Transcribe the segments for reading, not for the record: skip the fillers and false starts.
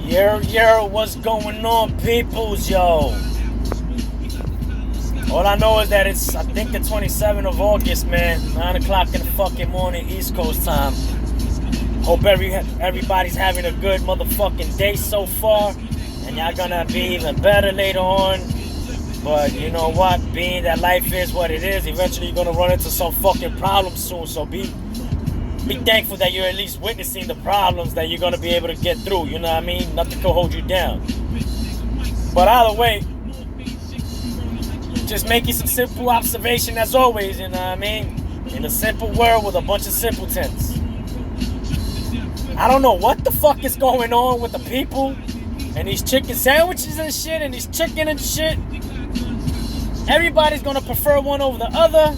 What's going on, peoples, yo? All I know is that it's, I think, the 27th of August, man. 9 o'clock in the fucking morning, East Coast time. Hope everybody's having a good motherfucking day so far. And y'all gonna be even better later on. But you know what? Being that life is what it is, eventually you're gonna run into some fucking problems soon. So be thankful that you're at least witnessing the problems that you're gonna be able to get through. You know what I mean? Nothing can hold you down. But either way, just making some simple observation as always. You know what I mean? In a simple world with a bunch of simpletons. I don't know what the fuck is going on with the people and these chicken sandwiches and shit and these chicken and shit. Everybody's gonna prefer one over the other.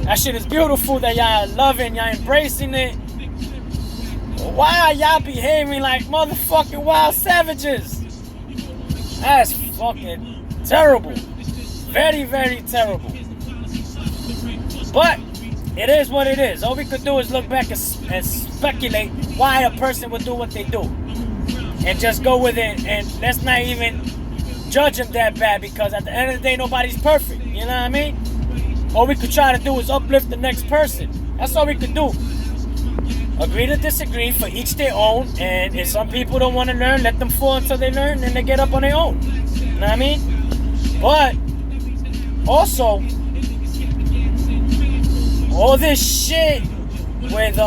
That shit is beautiful that y'all loving, y'all embracing it. Why are y'all behaving like motherfucking wild savages? That's fucking terrible. Very, very terrible. But it is what it is. All we could do is look back and speculate why a person would do what they do. And just go with it, and let's not even judge them that bad, because at the end of the day, nobody's perfect. You know what I mean? All we could try to do is uplift the next person. That's all we could do. Agree to disagree, for each their own. And if some people don't want to learn, let them fall until they learn, and they get up on their own. You know what I mean? But also, all this shit with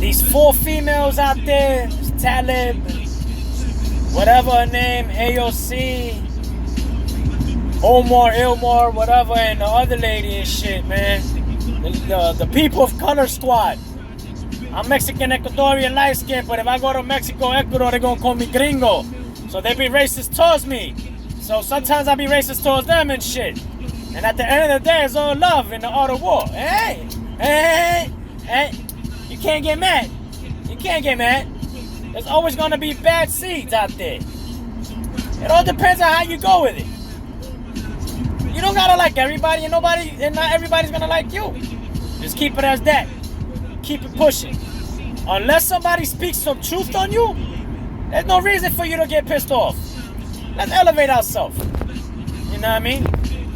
these 4 females out there, Talib, whatever her name, AOC, Omar, Ilmar, whatever, and the other lady and shit, man. The people of color squad. I'm Mexican, Ecuadorian, light skin, but if I go to Mexico, Ecuador, they're gonna call me gringo. So they be racist towards me. So sometimes I be racist towards them and shit. And at the end of the day, it's all love in the art of war. Hey, you can't get mad. You can't get mad. There's always gonna be bad seeds out there. It all depends on how you go with it. You don't gotta like everybody, and not everybody's gonna like you. Just keep it as that. Keep it pushing. Unless somebody speaks some truth on you, there's no reason for you to get pissed off. Let's elevate ourselves. You know what I mean?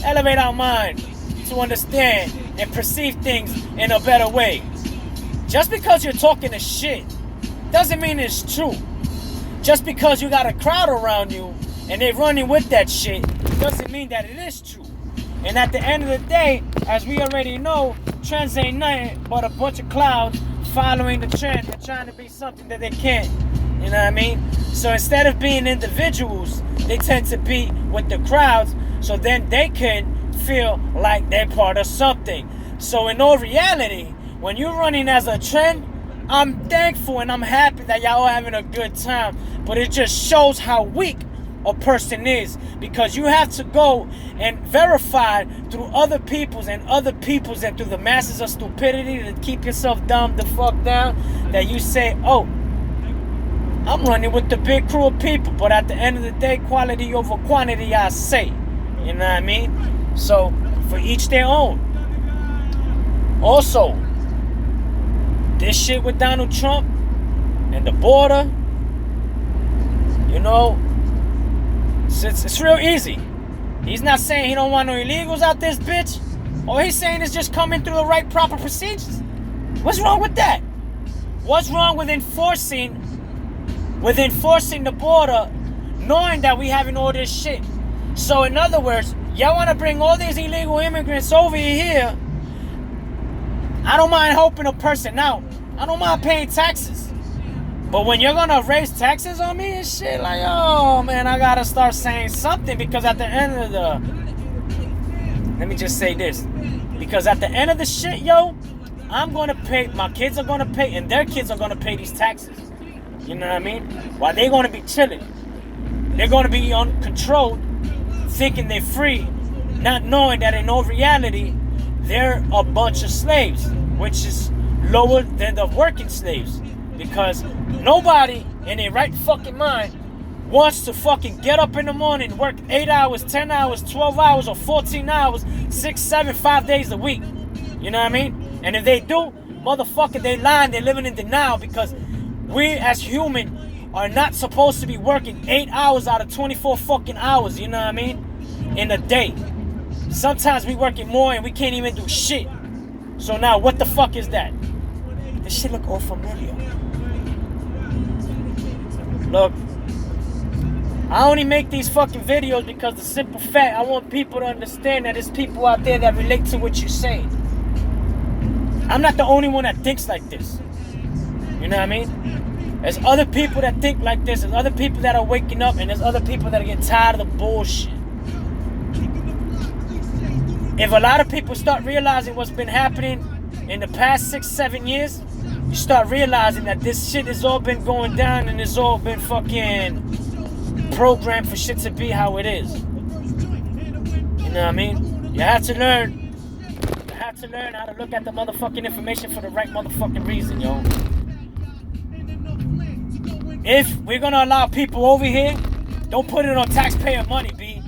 Elevate our mind to understand and perceive things in a better way. Just because you're talking a shit doesn't mean it's true. Just because you got a crowd around you and they're running with that shit doesn't mean that it is true. And at the end of the day, as we already know, trends ain't nothing but a bunch of clouds following the trend and trying to be something that they can't. You know what I mean? So instead of being individuals, they tend to be with the crowds, so then they can feel like they're part of something. So in all reality, when you're running as a trend, I'm thankful and I'm happy that y'all are having a good time. But it just shows how weak a person is, because you have to go and verify through other people's and through the masses of stupidity to keep yourself dumb the fuck down, that you say, oh, I'm running with the big crew of people. But at the end of the day, quality over quantity, I say. You know what I mean? So, for each their own. Also, this shit with Donald Trump and the border, you know, it's real easy. He's not saying he don't want no illegals out this bitch. All he's saying is just coming through the right proper procedures. What's wrong with that? What's wrong with enforcing the border, knowing that we having all this shit? So in other words, y'all want to bring all these illegal immigrants over here. I don't mind helping a person out. I don't mind paying taxes. But when you're going to raise taxes on me and shit, like, oh, man, I got to start saying something, because at the end of let me just say this. Because at the end of the shit, yo, I'm going to pay, my kids are going to pay, and their kids are going to pay these taxes. You know what I mean? While they're going to be chilling. They're going to be uncontrolled, thinking they're free, not knowing that in all reality, they're a bunch of slaves, which is lower than the working slaves. Because nobody in their right fucking mind wants to fucking get up in the morning, work 8 hours, 10 hours, 12 hours, or 14 hours, 6, 7, 5 days a week. You know what I mean? And if they do, motherfucker, they lying, they're living in denial, because we as human are not supposed to be working 8 hours out of 24 fucking hours, you know what I mean? In a day. Sometimes we working more and we can't even do shit. So now what the fuck is that? This shit look all familiar. Look, I only make these fucking videos because the simple fact, I want people to understand that there's people out there that relate to what you're saying. I'm not the only one that thinks like this. You know what I mean? There's other people that think like this. There's other people that are waking up, and there's other people that are getting tired of the bullshit. If a lot of people start realizing what's been happening in the past 6-7 years, you start realizing that this shit has all been going down and it's all been fucking programmed for shit to be how it is. You know what I mean? You have to learn how to look at the motherfucking information for the right motherfucking reason, yo. If we're gonna allow people over here, don't put it on taxpayer money, B.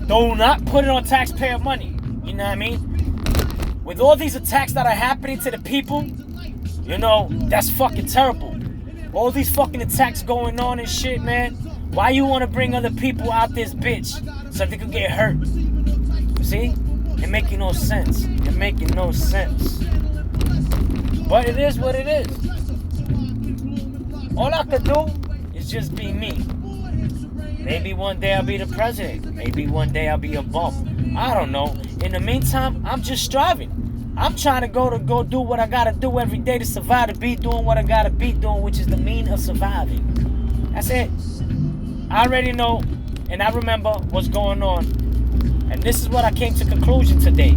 Do not put it on taxpayer money. You know what I mean? With all these attacks that are happening to the people, you know, that's fucking terrible. All these fucking attacks going on and shit, man. Why you want to bring other people out this bitch so they could get hurt? See? It making no sense. It making no sense. But it is what it is. All I could do is just be me. Maybe one day I'll be the president. Maybe one day I'll be a bump. I don't know. In the meantime, I'm just striving. I'm trying to go do what I gotta do every day to survive, to be doing what I gotta be doing, which is the mean of surviving. That's it. I already know, and I remember what's going on. And this is what I came to conclusion today.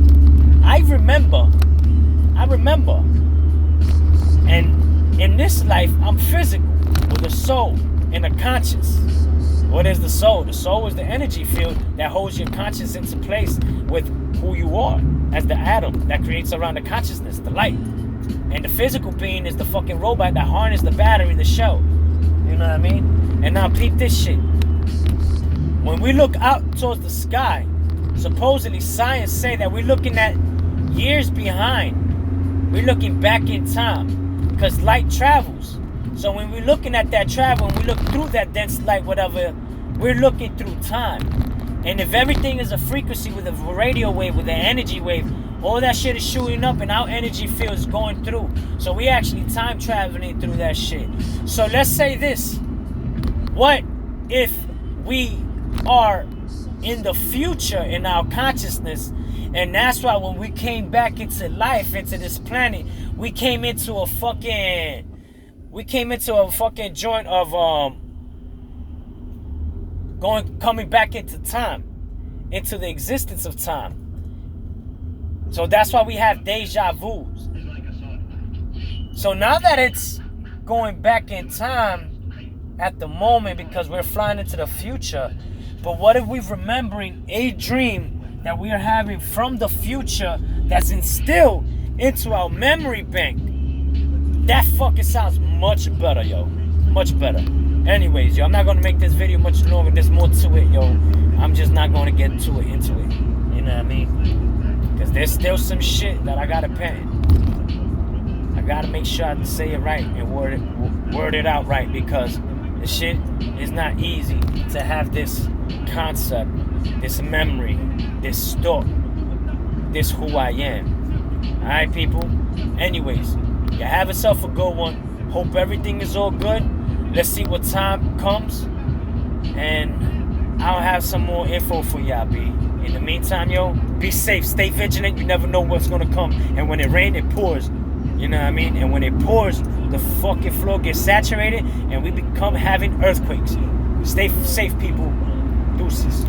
I remember. And in this life, I'm physical with a soul and a conscience. What is the soul? The soul is the energy field that holds your conscience into place with who you are as the atom that creates around the consciousness, the light. And the physical being is the fucking robot that harnesses the battery, the shell. You know what I mean? And now peep this shit. When we look out towards the sky, supposedly science say that we're looking at years behind. We're looking back in time because light travels. So when we're looking at that travel, when we look through that dense light, whatever, we're looking through time. And if everything is a frequency with a radio wave, with an energy wave, all that shit is shooting up and our energy field is going through. So we actually time traveling through that shit. So let's say this. What if we are in the future in our consciousness, and that's why when we came back into life, into this planet, we came into a fucking joint of coming back into time, into the existence of time. So that's why we have deja vus. So now that it's going back in time at the moment because we're flying into the future, but what if we're remembering a dream that we are having from the future that's instilled into our memory bank? That fucking sounds much better, yo. Much better. Anyways, yo, I'm not going to make this video much longer. There's more to it, yo. I'm just not going to get into it. You know what I mean? Because there's still some shit that I got to pen. I got to make sure I say it right and word it out right, because this shit is not easy to have this concept, this memory, this thought, this who I am. Alright, people? Anyways, you have yourself a good one. Hope everything is all good. Let's see what time comes, and I'll have some more info for y'all, B. In the meantime, yo, be safe, stay vigilant. You never know what's gonna come. And when it rains, it pours. You know what I mean? And when it pours, the fucking floor gets saturated and we become having earthquakes. Stay safe, people. Deuces.